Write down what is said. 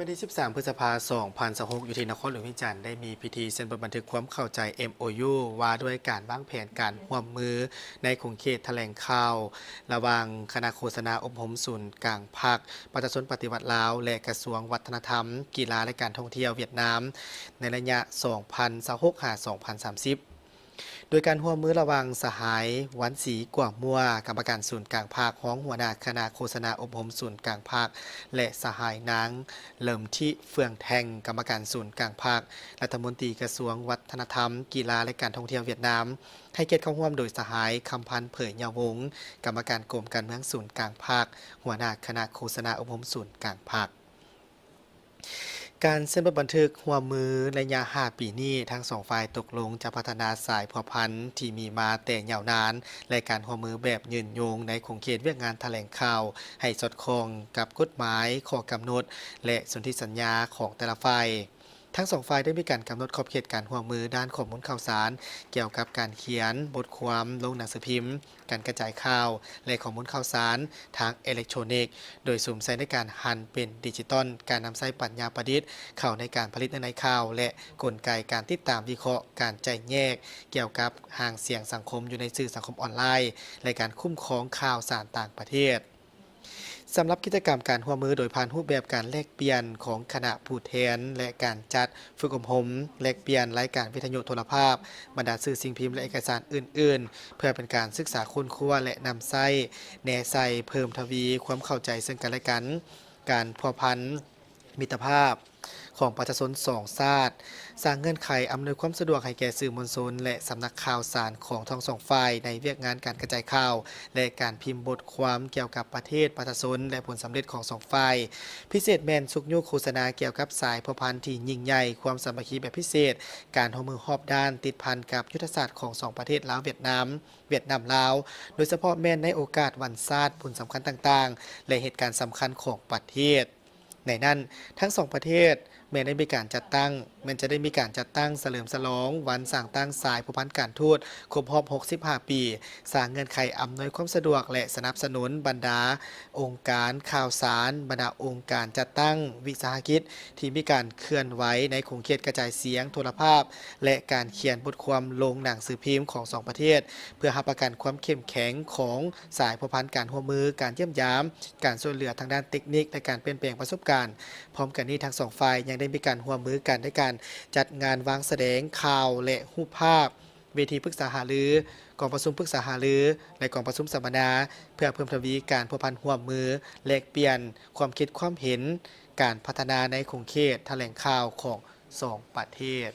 วันที่ 13 พฤษภาคม 2026อยู่ที่นครหลวงวิจันทร์ได้มีพิธีเซ็นบันทึกความเข้าใจ MOU ว่าด้วยการวางแผนการร่วมมือในขงเขตแถลงข่าวระหว่างคณะโฆษณาอบรมศูนย์กลางภาคประชาชนปฏิวัติลาวและกระทรวงวัฒนธรรมกีฬาและการท่องเที่ยวเวียดนามในระยะ 2026-2030 โดยการร่วมมือระหว่างสหายวันศรีกว่ามัวกรรมการศูนย์กลางภาคห้องหัวหน้าคณะโฆษณาอบรมศูนย์กลางภาคและสหายนางเลิมที่เฟื่องแทงกรรมการศูนย์กลางภาครัฐมนตรีกระทรวงวัฒนธรรมกีฬาและการท่องเที่ยวเวียดนามให้เกียรติเข้าร่วมโดยสหายคำพันธ์เผยเยาวงศ์กรรมการกรมการเมืองศูนย์กลางภาคหัวหน้าคณะโฆษณาอบรมศูนย์กลางภาคการเซ็นบันทึกร่วมมือระยะ 5 ปีนี้ทั้งสองฝ่ายตกลงจะพัฒนาสายพัวพันธ์ที่มีมาแต่ยาวนานและการร่วมมือแบบยืนยงในขงเขตเวียกงานแถลงข่าวให้สอดคล้องกับกฎหมายข้อกำหนดและสนธิสัญญาของแต่ละฝ่ายทั้งสองฝ่ายได้มีการกำหนดขอบเขตการร่วมมือด้านข้อมูลข่าวสารเกี่ยวกับการเขียนบทความลงหนังสือพิมพ์การกระจายข่าวและข้อมูลข่าวสารทางอิเล็กทรอนิกส์โดยสุ่มใส่ในการหั่นเป็นดิจิตอลการนำใช้ปัญญาประดิษฐ์เข้าในการผลิตในข่าวและกลไกการติดตามวิเคราะห์การแจกแยกเกี่ยวกับห่างเสียงสังคมอยู่ในสื่อสังคมออนไลน์และการคุ้มครองข่าวสารต่างประเทศสำหรับกิจกรรมการร่วมมือโดยผ่านรูปแบบการแลกเปลี่ยนของคณะผู้แทนและการจัดฝึกอบรมแลกเปลี่ยนรายการวิทยุโทรภาพบรรดาสื่อสิ่งพิมพ์และเอกสารอื่นๆเพื่อเป็นการศึกษาค้นคว้าและนำใช้แนใส่เพิ่มทวีความเข้าใจซึ่งกันและกันการพัวพันมิตรภาพของประชาชนสองชาติสร้างเงื่อนไขอำนวยความสะดวกให้แก่สื่อมวลชนและสำนักข่าวสารของทั้งสองฝ่ายในเวียกงานการกระจายข่าวและการพิมพ์บทความเกี่ยวกับประเทศประชาชนและผลสำเร็จของสองฝ่ายพิเศษแมนสุกยุโฆษณาเกี่ยวกับสายพัวพันธ์ที่ยิ่งใหญ่ความสามัคคีแบบพิเศษการร่วมมือรอบด้านติดพันกับยุทธศาสตร์ของสองประเทศลาวเวียดนามลาวโดยเฉพาะแม่นในโอกาสวันชาติผลสำคัญต่างๆและเหตุการณ์สำคัญของประเทศในนั้นทั้งสองประเทศแม้จะได้มีการจัดตั้งเฉลิมฉลองวันสร้างตั้งสายพัวพันธ์การทูตครบรอบ65 ปีสร้างเงื่อนไขอำนวยความสะดวกและสนับสนุนบรรดาองค์การข่าวสารบรรดาองค์การจัดตั้งวิสาหกิจที่มีการเคลื่อนไหวในขงเขตกระจายเสียงโทรภาพและการเขียนบทความลงหนังสือพิมพ์ของสองประเทศเพื่อรับประกันความเข้มแข็งของสายพัวพันธ์การร่วมมือการเยี่ยมยามการช่วยเหลือทางด้านเทคนิคและการเปลี่ยนแปลงประสบการณ์พร้อมกันนี้ทั้งสองฝ่ายยังได้มีการร่วมมือกันในการจัดงานวางแสดงข่าวและรูปภาพเวทีปรึกษาหารือกองประชุมปรึกษาหารือและกองประชุมสัมมนาเพื่อเพิ่มทวีการพัวพันร่วมมือแลกเปลี่ยนความคิดความเห็นการพัฒนาในขงเขตแถลงข่าวของสองประเทศ